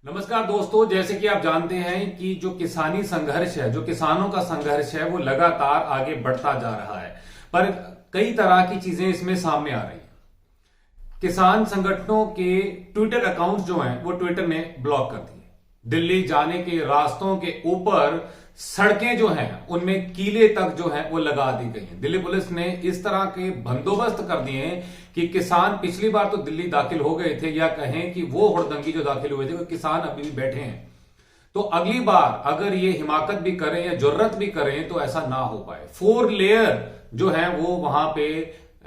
नमस्कार दोस्तों, जैसे कि आप जानते हैं कि जो किसानी संघर्ष है, जो किसानों का संघर्ष है, वो लगातार आगे बढ़ता जा रहा है। पर कई तरह की चीजें इसमें सामने आ रही हैं। किसान संगठनों के ट्विटर अकाउंट जो हैं वो ट्विटर ने ब्लॉक कर दिए। दिल्ली जाने के रास्तों के ऊपर सड़कें जो हैं उनमें कीले तक जो हैं वो लगा दी गई हैं। दिल्ली पुलिस ने इस तरह के बंदोबस्त कर दिए हैं कि किसान पिछली बार तो दिल्ली दाखिल हो गए थे, या कहें कि वो हुड़दंगी जो दाखिल हुए थे वो किसान अभी भी बैठे हैं। तो अगली बार अगर ये हिमाकत भी करें या जुर्रत भी करें तो ऐसा ना हो पाए। 4 लेयर जो है वो वहां पे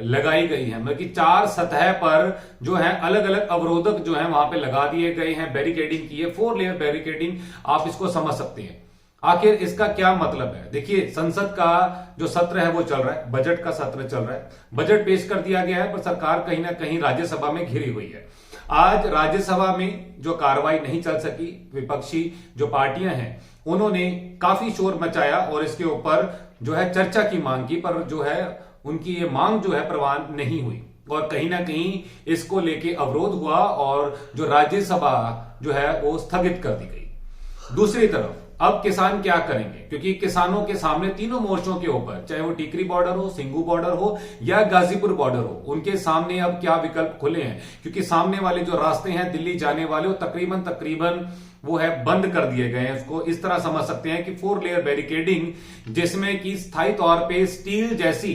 लगाई गई है, मतलब कि 4 सतह पर जो है अलग अलग अवरोधक जो है वहां पे लगा दिए गए हैं, बैरिकेडिंग की है। 4 लेयर बैरिकेडिंग, आप इसको समझ सकते हैं। आखिर इसका क्या मतलब है? देखिए, संसद का जो सत्र है वो चल रहा है, बजट का सत्र चल रहा है, बजट पेश कर दिया गया है, पर सरकार कहीं ना कहीं राज्यसभा में घिरी हुई है। आज राज्यसभा में जो कार्रवाई नहीं चल सकी, विपक्षी जो पार्टियां हैं उन्होंने काफी शोर मचाया और इसके ऊपर जो है चर्चा की मांग की, पर जो है उनकी ये मांग जो है प्रवान नहीं हुई और कहीं ना कहीं इसको लेके अवरोध हुआ और जो राज्यसभा जो है वो स्थगित कर दी गई। दूसरी तरफ अब किसान क्या करेंगे? क्योंकि किसानों के सामने तीनों मोर्चों के ऊपर, चाहे वो टिकरी बॉर्डर हो, सिंगू बॉर्डर हो या गाजीपुर बॉर्डर हो, उनके सामने अब क्या विकल्प खुले हैं। क्योंकि सामने वाले जो रास्ते हैं दिल्ली जाने वाले वो तकरीबन वो है बंद कर दिए गए हैं। उसको इस तरह समझ सकते हैं कि 4 लेयर बैरिकेडिंग, जिसमें कि स्थायी तौर पे स्टील जैसी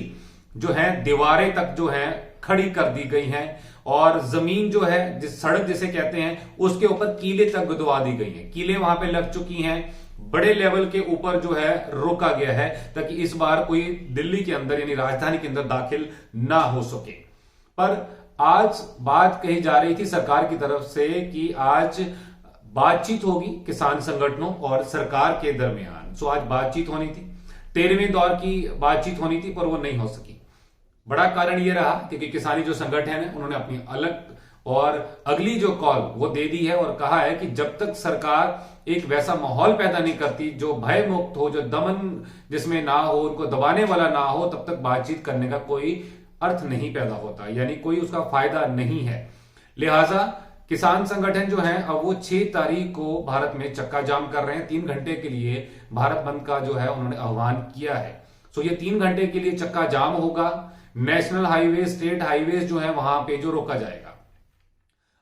जो है दीवारें तक जो है खड़ी कर दी गई हैं और जमीन जो है जिस सड़क जिसे कहते हैं उसके ऊपर कीले तक गुदवा दी गई हैं। कीले वहां पे लग चुकी हैं, बड़े लेवल के ऊपर जो है रोका गया है ताकि इस बार कोई दिल्ली के अंदर यानी राजधानी के अंदर दाखिल ना हो सके। पर आज बात कही जा रही थी सरकार की तरफ से कि आज बातचीत होगी किसान संगठनों और सरकार के दरमियान। सो आज बातचीत होनी थी, 13वें दौर की बातचीत होनी थी, पर वो नहीं हो सकी। बड़ा कारण यह रहा क्योंकि किसानी जो संगठन है उन्होंने अपनी अलग और अगली जो कॉल वो दे दी है और कहा है कि जब तक सरकार एक वैसा माहौल पैदा नहीं करती जो भय मुक्त हो, जो दमन जिसमें ना हो, उनको दबाने वाला ना हो, तब तक बातचीत करने का कोई अर्थ नहीं पैदा होता, यानी कोई उसका फायदा नहीं है। लिहाजा किसान संगठन जो है अब वो 6 तारीख को भारत में चक्का जाम कर रहे हैं। 3 घंटे के लिए भारत बंद का जो है उन्होंने आह्वान किया है। सो ये 3 घंटे के लिए चक्का जाम होगा। नेशनल हाईवे, स्टेट हाईवे जो है वहां पे जो रोका जाएगा।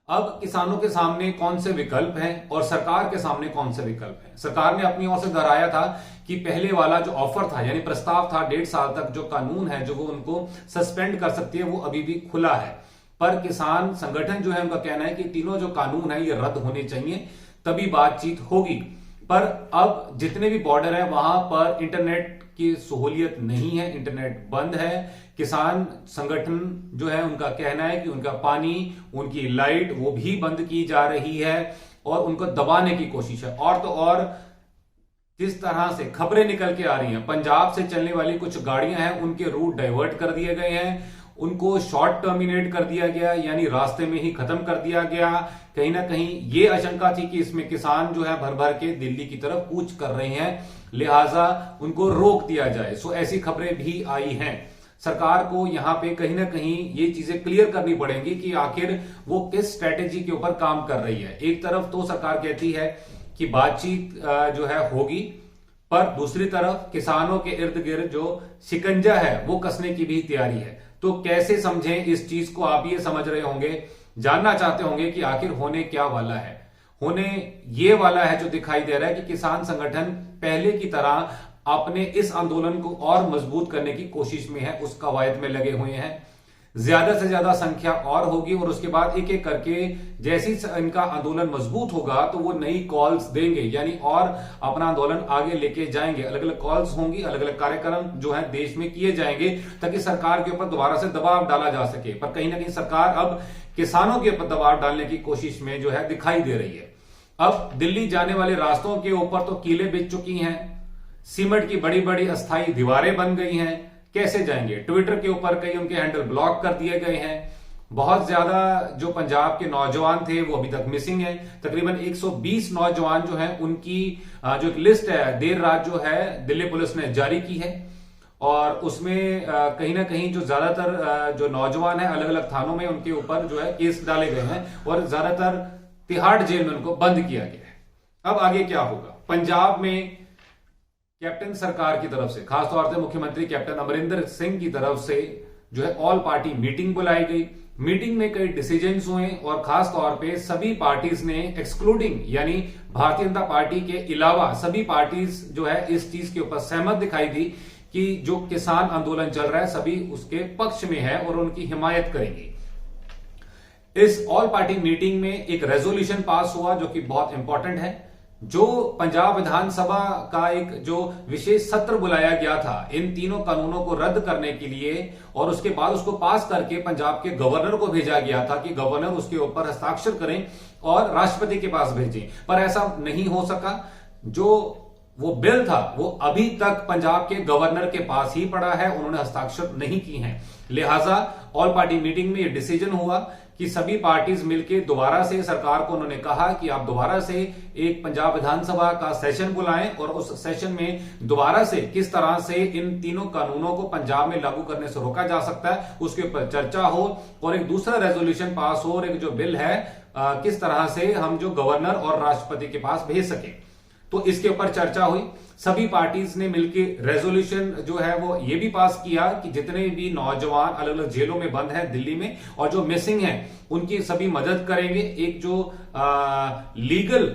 अब किसानों के सामने कौन से विकल्प हैं और सरकार के सामने कौन से विकल्प हैं? सरकार ने अपनी ओर से दोहराया था कि पहले वाला जो ऑफर था यानी प्रस्ताव था 1.5 साल तक जो कानून है जो वो उनको सस्पेंड कर सकती है, वो अभी भी खुला है। पर किसान संगठन जो है उनका कहना है कि तीनों जो कानून है ये रद्द होने चाहिए, तभी बातचीत होगी। पर अब जितने भी बॉर्डर है वहां पर इंटरनेट की सहूलियत नहीं है, इंटरनेट बंद है। किसान संगठन जो है उनका कहना है कि उनका पानी, उनकी लाइट वो भी बंद की जा रही है और उनको दबाने की कोशिश है। और तो और जिस तरह से खबरें निकल के आ रही हैं, पंजाब से चलने वाली कुछ गाड़ियां हैं उनके रूट डाइवर्ट कर दिए गए हैं, उनको शॉर्ट टर्मिनेट कर दिया गया, यानी रास्ते में ही खत्म कर दिया गया। कहीं ना कहीं ये आशंका थी कि इसमें किसान जो है भर भर के दिल्ली की तरफ कूच कर रहे हैं, लिहाजा उनको रोक दिया जाए। सो ऐसी खबरें भी आई हैं। सरकार को यहां पे कहीं ना कहीं ये चीजें क्लियर करनी पड़ेंगी कि आखिर वो किस स्ट्रेटेजी के ऊपर काम कर रही है। एक तरफ तो सरकार कहती है कि बातचीत जो है होगी, पर दूसरी तरफ किसानों के इर्द गिर्द जो शिकंजा है वो कसने की भी तैयारी है। तो कैसे समझें इस चीज को? आप ये समझ रहे होंगे, जानना चाहते होंगे कि आखिर होने क्या वाला है। होने ये वाला है जो दिखाई दे रहा है कि किसान संगठन पहले की तरह अपने इस आंदोलन को और मजबूत करने की कोशिश में है, उस कवायद में लगे हुए हैं। ज्यादा से ज्यादा संख्या और होगी और उसके बाद एक एक करके जैसी इनका आंदोलन मजबूत होगा तो वो नई कॉल्स देंगे, यानी और अपना आंदोलन आगे लेके जाएंगे। अलग अलग कॉल्स होंगी, अलग अलग कार्यक्रम जो है देश में किए जाएंगे ताकि सरकार के ऊपर दोबारा से दबाव डाला जा सके। पर कहीं ना कहीं सरकार अब किसानों के ऊपर दबाव डालने की कोशिश में जो है दिखाई दे रही है। अब दिल्ली जाने वाले रास्तों के ऊपर तो कीले बिछ चुकी हैं, सीमेंट की बड़ी बड़ी अस्थायी दीवारें बन गई हैं। कैसे जाएंगे? ट्विटर के ऊपर कई उनके हैंडल ब्लॉक कर दिए गए हैं। बहुत ज्यादा जो पंजाब के नौजवान थे वो अभी तक मिसिंग है। तकरीबन 120 नौजवान जो हैं उनकी जो एक लिस्ट है देर रात जो है दिल्ली पुलिस ने जारी की है और उसमें कहीं ना कहीं जो ज्यादातर जो नौजवान है अलग अलग थानों में उनके ऊपर जो है केस डाले गए हैं और ज्यादातर तिहाड़ जेल में उनको बंद किया गया है। अब आगे क्या होगा? पंजाब में कैप्टन सरकार की तरफ से, खासतौर से मुख्यमंत्री कैप्टन अमरिंदर सिंह की तरफ से जो है ऑल पार्टी मीटिंग बुलाई गई। मीटिंग में कई डिसीजंस हुए और खास तौर पे सभी पार्टीज ने एक्सक्लूडिंग यानी भारतीय जनता पार्टी के अलावा सभी पार्टीज जो है इस चीज के ऊपर सहमत दिखाई दी कि जो किसान आंदोलन चल रहा है सभी उसके पक्ष में है और उनकी हिमायत करेंगे। इस ऑल पार्टी मीटिंग में एक रेजोल्यूशन पास हुआ जो कि बहुत इंपॉर्टेंट है। जो पंजाब विधानसभा का एक जो विशेष सत्र बुलाया गया था इन तीनों कानूनों को रद्द करने के लिए और उसके बाद उसको पास करके पंजाब के गवर्नर को भेजा गया था कि गवर्नर उसके ऊपर हस्ताक्षर करें और राष्ट्रपति के पास भेजें, पर ऐसा नहीं हो सका। जो वो बिल था वो अभी तक पंजाब के गवर्नर के पास ही पड़ा है, उन्होंने हस्ताक्षर नहीं की हैं। लिहाजा ऑल पार्टी मीटिंग में ये डिसीजन हुआ कि सभी पार्टीज मिलकर दोबारा से सरकार को उन्होंने कहा कि आप दोबारा से एक पंजाब विधानसभा का सेशन बुलाएं और उस सेशन में दोबारा से किस तरह से इन तीनों कानूनों को पंजाब में लागू करने से रोका जा सकता है उसके ऊपर चर्चा हो और एक दूसरा रेजोल्यूशन पास हो और एक जो बिल है किस तरह से हम जो गवर्नर और राष्ट्रपति के पास भेज सके। तो इसके ऊपर चर्चा हुई। सभी पार्टीज ने मिलकर रेजोल्यूशन जो है वो ये भी पास किया कि जितने भी नौजवान अलग अलग जेलों में बंद हैं दिल्ली में और जो मिसिंग हैं उनकी सभी मदद करेंगे। एक जो लीगल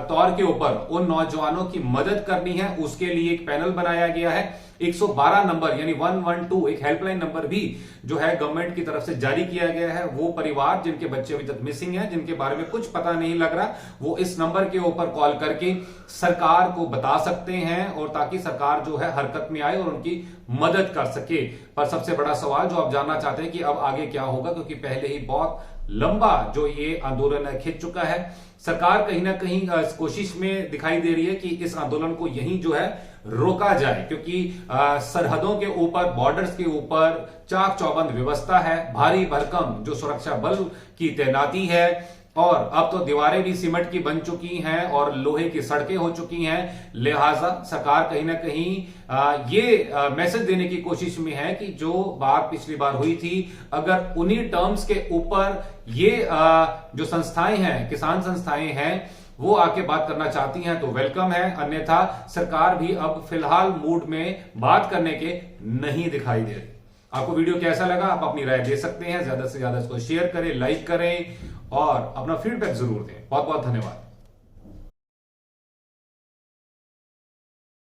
तौर के ऊपर उन नौजवानों की मदद करनी है उसके लिए एक पैनल बनाया गया है। 112 नंबर यानी 112 एक हेल्पलाइन नंबर भी जो है गवर्नमेंट की तरफ से जारी किया गया है। वो परिवार जिनके बच्चे अभी तक मिसिंग हैं, जिनके बारे में कुछ पता नहीं लग रहा, वो इस नंबर के ऊपर कॉल करके सरकार को बता सकते हैं और ताकि सरकार जो है हरकत में आए और उनकी मदद कर सके। पर सबसे बड़ा सवाल जो आप जानना चाहते हैं कि अब आगे क्या होगा, क्योंकि पहले ही बहुत लंबा जो ये आंदोलन खिंच चुका है। सरकार कहीं ना कहीं इस कोशिश में दिखाई दे रही है कि इस आंदोलन को यहीं जो है रोका जाए, क्योंकि सरहदों के ऊपर, बॉर्डर्स के ऊपर चाक चौबंद व्यवस्था है, भारी भरकम जो सुरक्षा बल की तैनाती है और अब तो दीवारें भी सीमेंट की बन चुकी हैं और लोहे की सड़कें हो चुकी हैं। लिहाजा सरकार कहीं ना कहीं ये मैसेज देने की कोशिश में है कि जो बात पिछली बार हुई थी अगर उन्हीं टर्म्स के ऊपर ये जो संस्थाएं हैं, किसान संस्थाएं हैं, वो आके बात करना चाहती हैं तो वेलकम है, अन्यथा सरकार भी अब फिलहाल मूड में बात करने के नहीं दिखाई दे रही। आपको वीडियो कैसा लगा आप अपनी राय दे सकते हैं, ज्यादा से ज्यादा इसको शेयर करें, लाइक करें और अपना फीडबैक जरूर दें। बहुत बहुत धन्यवाद।